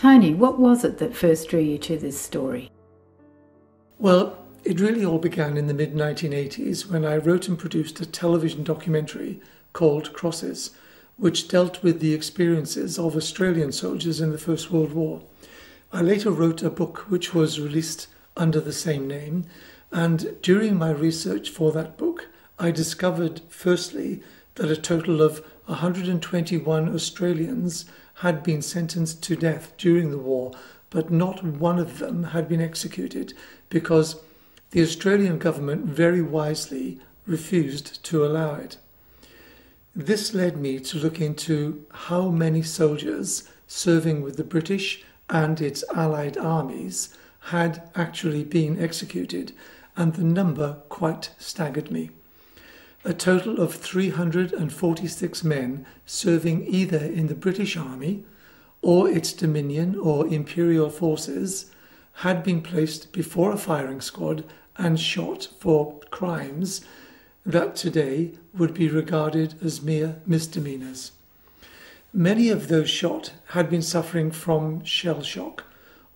Tony, what was it that first drew you to this story? Well, it really all began in the mid-1980s when I wrote and produced a television documentary called Crosses, which dealt with the experiences of Australian soldiers in the First World War. I later wrote a book which was released under the same name, and during my research for that book, I discovered firstly that a total of 121 Australians had been sentenced to death during the war, but not one of them had been executed because the Australian government very wisely refused to allow it. This led me to look into how many soldiers serving with the British and its allied armies had actually been executed, and the number quite staggered me. A total of 346 men serving either in the British Army or its Dominion or Imperial forces had been placed before a firing squad and shot for crimes that today would be regarded as mere misdemeanours. Many of those shot had been suffering from shell shock,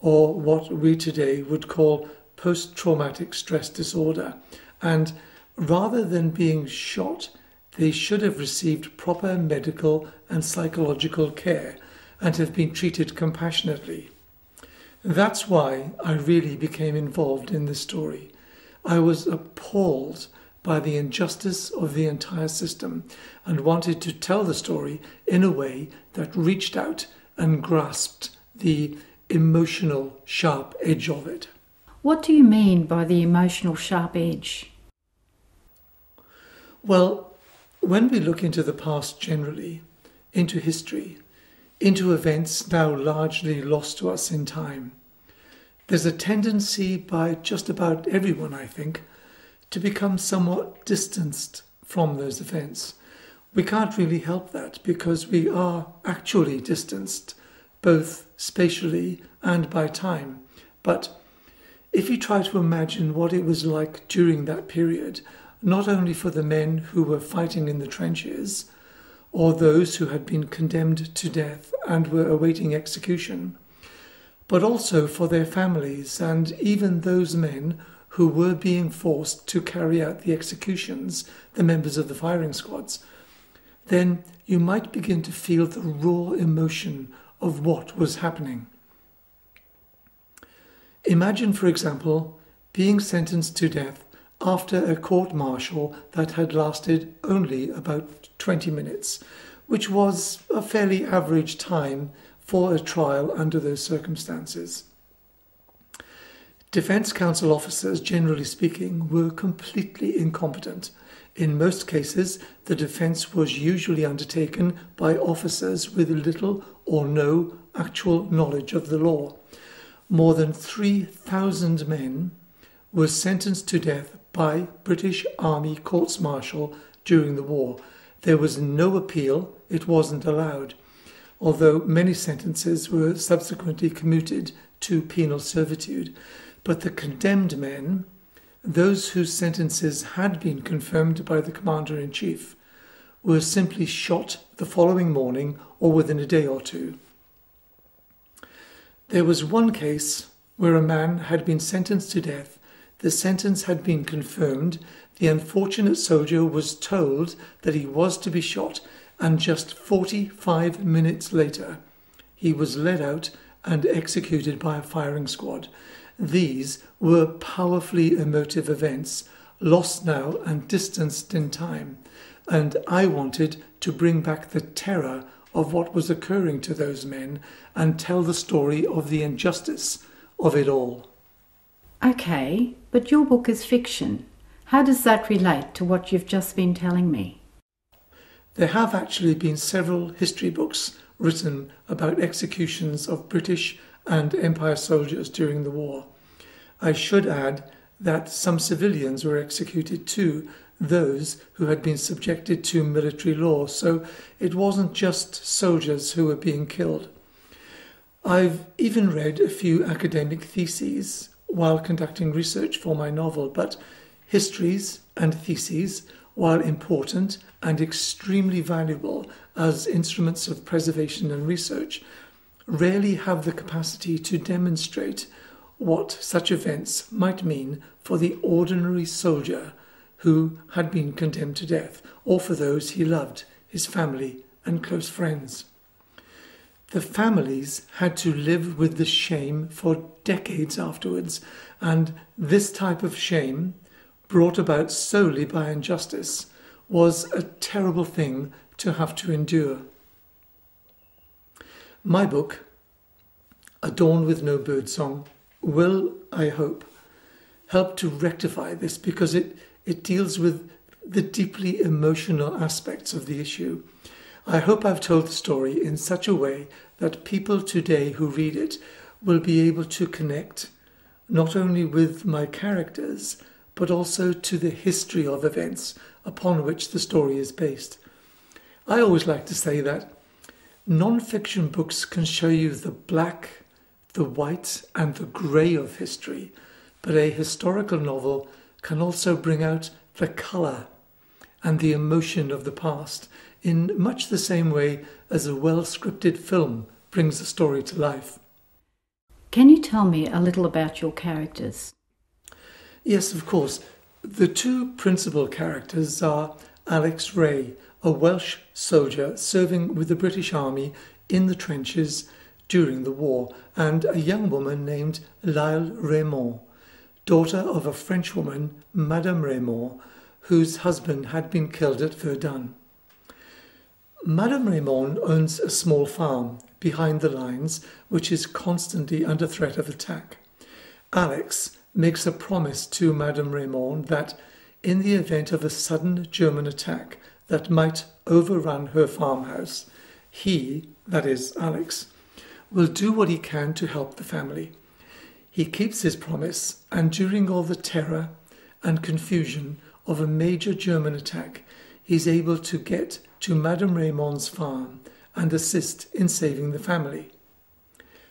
or what we today would call post-traumatic stress disorder, and rather than being shot, they should have received proper medical and psychological care and have been treated compassionately. That's why I really became involved in this story. I was appalled by the injustice of the entire system and wanted to tell the story in a way that reached out and grasped the emotional sharp edge of it. What do you mean by the emotional sharp edge? Well, when we look into the past generally, into history, into events now largely lost to us in time, there's a tendency by just about everyone, I think, to become somewhat distanced from those events. We can't really help that because we are actually distanced, both spatially and by time. But if you try to imagine what it was like during that period, not only for the men who were fighting in the trenches, or those who had been condemned to death and were awaiting execution, but also for their families and even those men who were being forced to carry out the executions, the members of the firing squads, then you might begin to feel the raw emotion of what was happening. Imagine, for example, being sentenced to death after a court-martial that had lasted only about 20 minutes, which was a fairly average time for a trial under those circumstances. Defence counsel officers, generally speaking, were completely incompetent. In most cases, the defence was usually undertaken by officers with little or no actual knowledge of the law. More than 3,000 men were sentenced to death by British Army courts-martial during the war. There was no appeal, it wasn't allowed, although many sentences were subsequently commuted to penal servitude. But the condemned men, those whose sentences had been confirmed by the Commander-in-Chief, were simply shot the following morning or within a day or two. There was one case where a man had been sentenced to death. The sentence had been confirmed. The unfortunate soldier was told that he was to be shot, and just 45 minutes later, he was led out and executed by a firing squad. These were powerfully emotive events, lost now and distanced in time, and I wanted to bring back the terror of what was occurring to those men and tell the story of the injustice of it all. Okay, but your book is fiction. How does that relate to what you've just been telling me? There have actually been several history books written about executions of British and Empire soldiers during the war. I should add that some civilians were executed too, those who had been subjected to military law, so it wasn't just soldiers who were being killed. I've even read a few academic theses while conducting research for my novel, but histories and theses, while important and extremely valuable as instruments of preservation and research, rarely have the capacity to demonstrate what such events might mean for the ordinary soldier who had been condemned to death, or for those he loved, his family and close friends. The families had to live with the shame for decades afterwards, and this type of shame, brought about solely by injustice, was a terrible thing to have to endure. My book, A Dawn with No Birdsong, will, I hope, help to rectify this, because it deals with the deeply emotional aspects of the issue. I hope I've told the story in such a way that people today who read it will be able to connect not only with my characters, but also to the history of events upon which the story is based. I always like to say that non-fiction books can show you the black, the white and the grey of history, but a historical novel can also bring out the colour and the emotion of the past in much the same way as a well-scripted film brings a story to life. Can you tell me a little about your characters? Yes, of course. The two principal characters are Alex Ray, a Welsh soldier serving with the British Army in the trenches during the war, and a young woman named Lyle Raymond, daughter of a French woman, Madame Raymond, whose husband had been killed at Verdun. Madame Raymond owns a small farm behind the lines, which is constantly under threat of attack. Alex makes a promise to Madame Raymond that in the event of a sudden German attack that might overrun her farmhouse, he, that is Alex, will do what he can to help the family. He keeps his promise, and during all the terror and confusion of a major German attack, he's able to get to Madame Raymond's farm and assist in saving the family.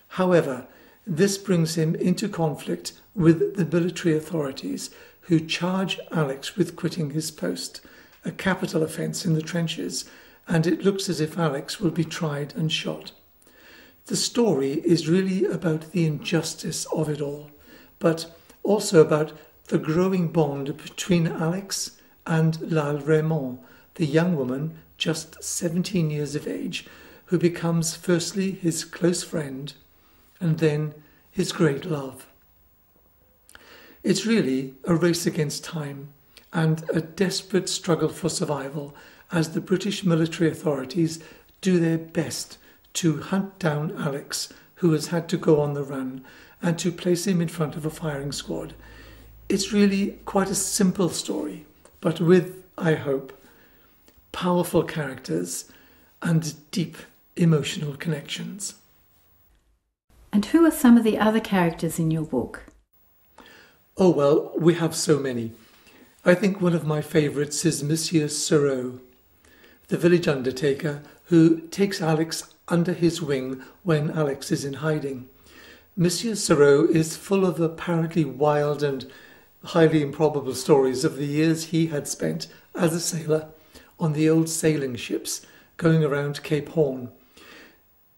However, this brings him into conflict with the military authorities, who charge Alex with quitting his post, a capital offence in the trenches, and it looks as if Alex will be tried and shot. The story is really about the injustice of it all, but also about the growing bond between Alex and Lyle Raymond, the young woman, just 17 years of age, who becomes firstly his close friend and then his great love. It's really a race against time and a desperate struggle for survival as the British military authorities do their best to hunt down Alex, who has had to go on the run, and to place him in front of a firing squad. It's really quite a simple story, but with, I hope, powerful characters and deep emotional connections. And who are some of the other characters in your book? Oh, well, we have so many. I think one of my favourites is Monsieur Sereau, the village undertaker who takes Alex under his wing when Alex is in hiding. Monsieur Sereau is full of apparently wild and highly improbable stories of the years he had spent as a sailor on the old sailing ships going around Cape Horn.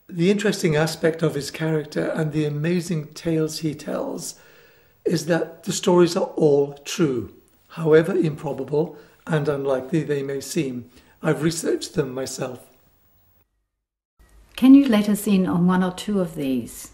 The interesting aspect of his character and the amazing tales he tells is that the stories are all true, however improbable and unlikely they may seem. I've researched them myself. Can you let us in on one or two of these?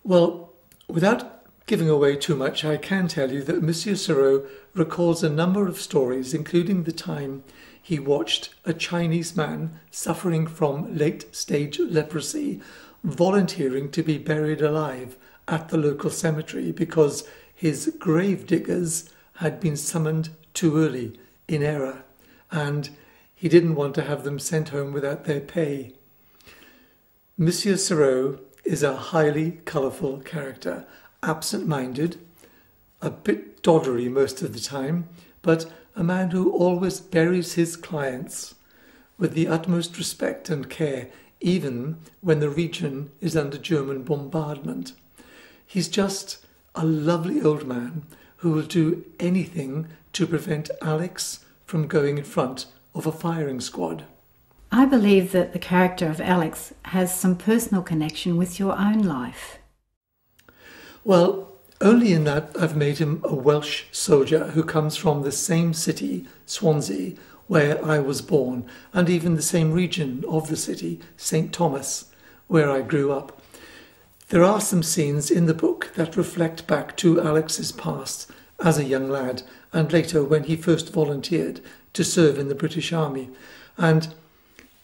Well, without giving away too much, I can tell you that Monsieur Sereau recalls a number of stories, including the time he watched a Chinese man suffering from late-stage leprosy volunteering to be buried alive at the local cemetery because his grave diggers had been summoned too early in error, and he didn't want to have them sent home without their pay. Monsieur Sereau is a highly colourful character, absent-minded, a bit doddery most of the time, but a man who always buries his clients with the utmost respect and care, even when the region is under German bombardment. He's just a lovely old man who will do anything to prevent Alex from going in front of a firing squad. I believe that the character of Alex has some personal connection with your own life. Well, only in that I've made him a Welsh soldier who comes from the same city, Swansea, where I was born, and even the same region of the city, St. Thomas, where I grew up. There are some scenes in the book that reflect back to Alex's past as a young lad, and later when he first volunteered to serve in the British Army. And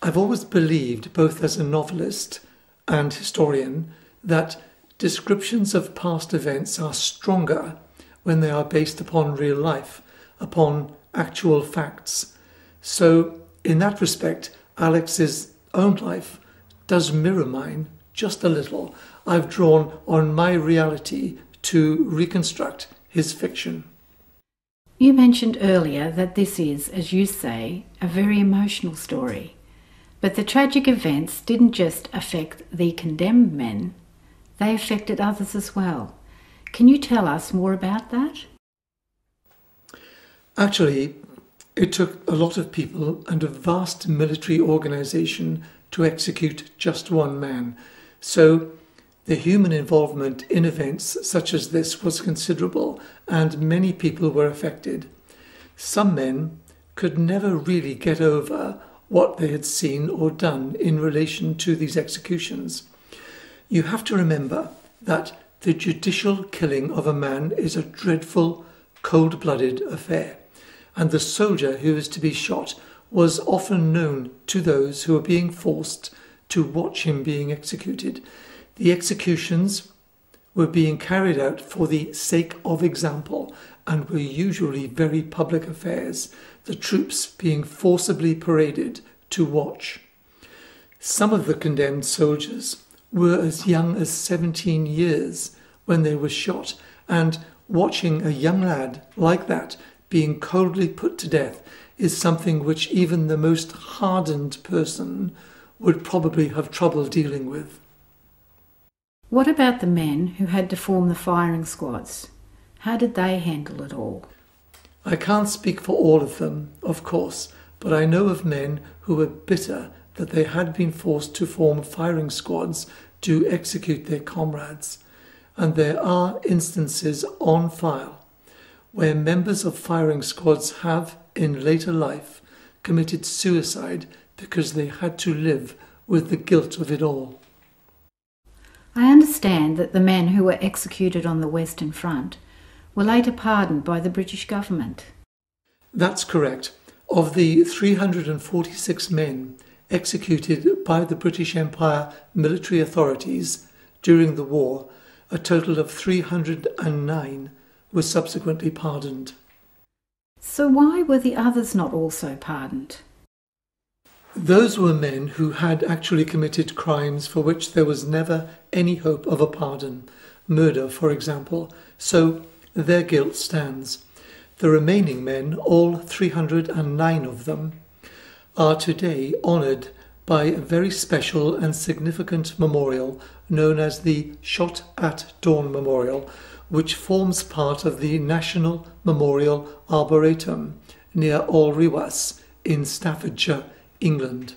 I've always believed, both as a novelist and historian, that descriptions of past events are stronger when they are based upon real life, upon actual facts. So, in that respect, Alex's own life does mirror mine just a little. I've drawn on my reality to reconstruct his fiction. You mentioned earlier that this is, as you say, a very emotional story. But the tragic events didn't just affect the condemned men, they affected others as well. Can you tell us more about that? Actually, it took a lot of people and a vast military organisation to execute just one man. So the human involvement in events such as this was considerable, and many people were affected. Some men could never really get over what they had seen or done in relation to these executions. You have to remember that the judicial killing of a man is a dreadful, cold-blooded affair, and the soldier who is to be shot was often known to those who were being forced to watch him being executed. The executions were being carried out for the sake of example and were usually very public affairs, the troops being forcibly paraded to watch. Some of the condemned soldiers were as young as 17 years when they were shot, and watching a young lad like that being coldly put to death is something which even the most hardened person would probably have trouble dealing with. What about the men who had to form the firing squads? How did they handle it all? I can't speak for all of them, of course, but I know of men who were bitter that they had been forced to form firing squads to execute their comrades. And there are instances on file where members of firing squads have, in later life, committed suicide because they had to live with the guilt of it all. I understand that the men who were executed on the Western Front were later pardoned by the British government. That's correct. Of the 346 men executed by the British Empire military authorities during the war, a total of 309 were subsequently pardoned. So why were the others not also pardoned? Those were men who had actually committed crimes for which there was never any hope of a pardon, murder, for example, so their guilt stands. The remaining men, all 309 of them, are today honoured by a very special and significant memorial known as the Shot at Dawn Memorial, which forms part of the National Memorial Arboretum near Alrewas in Staffordshire, England.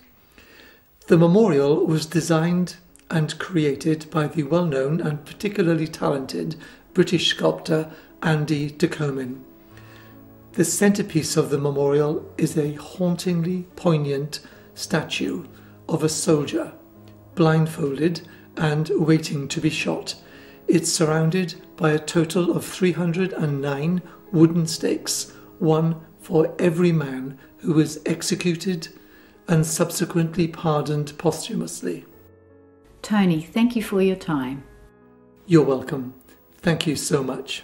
The memorial was designed and created by the well-known and particularly talented British sculptor Andy de Comyn. The centrepiece of the memorial is a hauntingly poignant statue of a soldier, blindfolded and waiting to be shot. It's surrounded by a total of 309 wooden stakes, one for every man who was executed and subsequently pardoned posthumously. Tony, thank you for your time. You're welcome. Thank you so much.